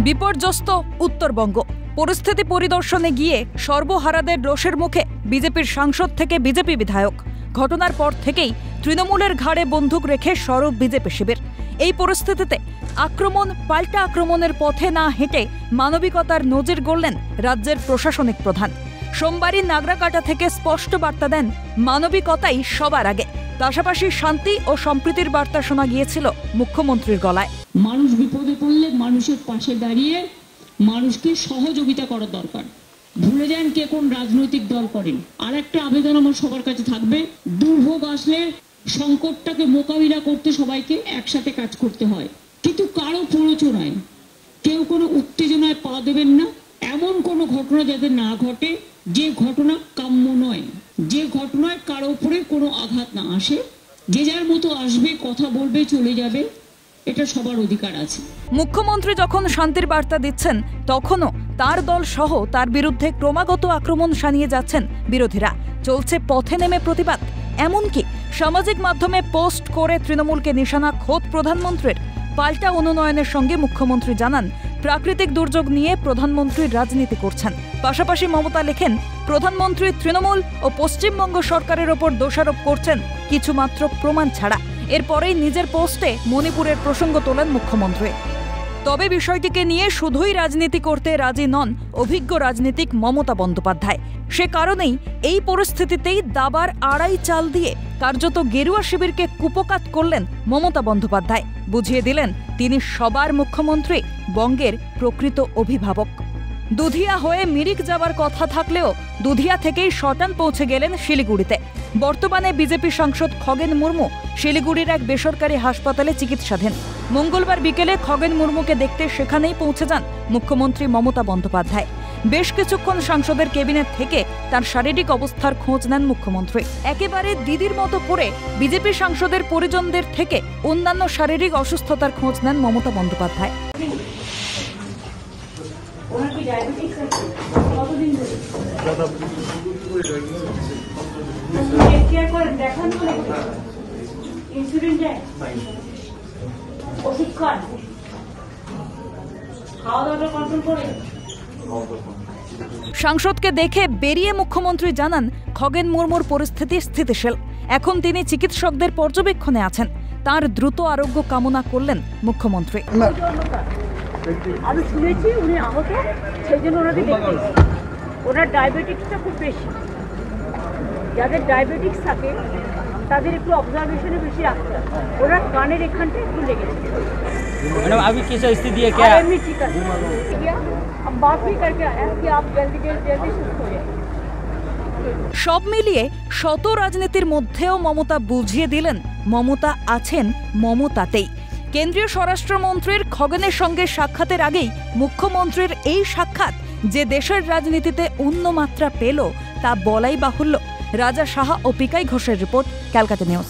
বিপর্যস্ত উত্তরবঙ্গ। পরিস্থিতি পরিদর্শনে গিয়ে সর্বহারাদের রোষের মুখে বিজেপির সাংসদ থেকে বিজেপি বিধায়ক। ঘটনার পর থেকেই তৃণমূলের ঘাড়ে বন্দুক রেখে সরব বিজেপি শিবির। এই পরিস্থিতিতে আক্রমণ পাল্টা আক্রমণের পথে না হেঁটে মানবিকতার নজির গড়লেন রাজ্যের প্রশাসনিক প্রধান। সোমবারই নাগরাকাটা থেকে স্পষ্ট বার্তা দেন, মানবিকতাই সবার আগে। পাশাপাশি শান্তি ও সম্প্রীতির বার্তা শোনা গিয়েছিল মুখ্যমন্ত্রীর গলায়। মানুষ বিপদে পড়লে মানুষের পাশে দাঁড়িয়ে মানুষকে সহযোগিতা করা দরকার। ভুলে যান কে কোন রাজনৈতিক দল করেন। আর একটা আবেদন আমার সবার কাছে থাকবে, দুর্ভোগ আসলে সংকটটাকে মোকাবিলা করতে সবাইকে একসাথে কাজ করতে হয়, কিন্তু কারো প্ররোচনায় কেউ কোনো উত্তেজনায় পা দেবেন না। এমন কোনো ঘটনা যাতে না ঘটে যে ঘটনা কাম্য নয়, যে ঘটনায় কারো উপরে কোনো আঘাত না আসে। যে যার মতো আসবে, কথা বলবে, চলে যাবে, এটা সবার অধিকার আছে। মুখ্যমন্ত্রী যখন শান্তির বার্তা দিচ্ছেন, তখনও তার দল সহ তার বিরুদ্ধে ক্রমাগত আক্রমণ শানিয়ে যাচ্ছেন বিরোধীরা। চলছে পথে নেমে প্রতিবাদ, এমনকি সামাজিক মাধ্যমে পোস্ট করে তৃণমূলকে নিশানা খোদ প্রধানমন্ত্রীর। পাল্টা অনুনয়নের সঙ্গে মুখ্যমন্ত্রী জানান, প্রাকৃতিক দুর্যোগ নিয়ে প্রধানমন্ত্রী রাজনীতি করছেন। পাশাপাশি মমতা লেখেন, প্রধানমন্ত্রী তৃণমূল ও পশ্চিমবঙ্গ সরকারের ওপর দোষারোপ করছেন কিছুমাত্র প্রমাণ ছাড়া। এরপরেই নিজের পোস্টে মণিপুরের প্রসঙ্গ তোলেন মুখ্যমন্ত্রী। তবে বিষয়টিকে নিয়ে শুধুই রাজনীতি করতে রাজি নন অভিজ্ঞ রাজনীতিক মমতা বন্দ্যোপাধ্যায়। সে কারণেই এই পরিস্থিতিতেই দাবার আড়াই চাল দিয়ে কার্যত গেরুয়া শিবিরকে কুপকাত করলেন মমতা বন্দ্যোপাধ্যায়। বুঝিয়ে দিলেন তিনি সবার মুখ্যমন্ত্রী, বঙ্গের প্রকৃত অভিভাবক। দুধিয়া হয়ে মিরিক যাবার কথা থাকলেও দুধিয়া থেকেই শটান পৌঁছে গেলেন শিলিগুড়িতে। বর্তমানে বিজেপি সাংসদ খগেন মুর্মু শিলিগুড়ির এক বেসরকারি হাসপাতালে চিকিৎসাধীন। মঙ্গলবার বিকেলে খগেন মুর্মুকে দেখতে সেখানেই পৌঁছে যান মুখ্যমন্ত্রী মমতা বন্দ্যোপাধ্যায়। বেশ কিছুক্ষণ সাংসদের কেবিনেট থেকে তার শারীরিক অবস্থার খোঁজ নেন মুখ্যমন্ত্রী। একেবারে দিদির মতো করে বিজেপি সাংসদের পরিজনদের থেকে অন্যান্য শারীরিক অসুস্থতার খোঁজ নেন মমতা বন্দ্যোপাধ্যায়। সাংসদকে দেখে বেরিয়ে মুখ্যমন্ত্রী জানান, খগেন মুর্মুর পরিস্থিতি স্থিতিশীল। এখন তিনি চিকিৎসকদের পর্যবেক্ষণে আছেন। তার দ্রুত আরোগ্য কামনা করলেন মুখ্যমন্ত্রী। আমি শুনেছি উনি আহত, সেই জন্য ওনাকে দেখতে এসেছি। ওনার ডায়াবেটিক্সটা খুব বেশি। যাদের ডায়াবেটিক্স থাকে তাদের একটু অবজারভেশনে বেশি রাখতে হয়। ওনার কানের এখানটা একটু লেগেছে। मैडम अभी किस स्थिति है क्या? ठीक है, हम बात भी करके आए कि आप जल्दी सुस्त हो जाए। সব মিলিয়ে শত রাজনীতির মধ্যেও মমতা বুঝিয়ে দিলেন, মমতা আছেন মমতাতেই। কেন্দ্রীয় স্বরাষ্ট্রমন্ত্রীর খগেনের সঙ্গে সাক্ষাতের আগেই মুখ্যমন্ত্রীর এই সাক্ষাৎ যে দেশের রাজনীতিতে অন্য মাত্রা পেল তা বলাই বাহুল্য। রাজা সাহা ও পিকাই ঘোষের রিপোর্ট, ক্যালকাটা নিউজ।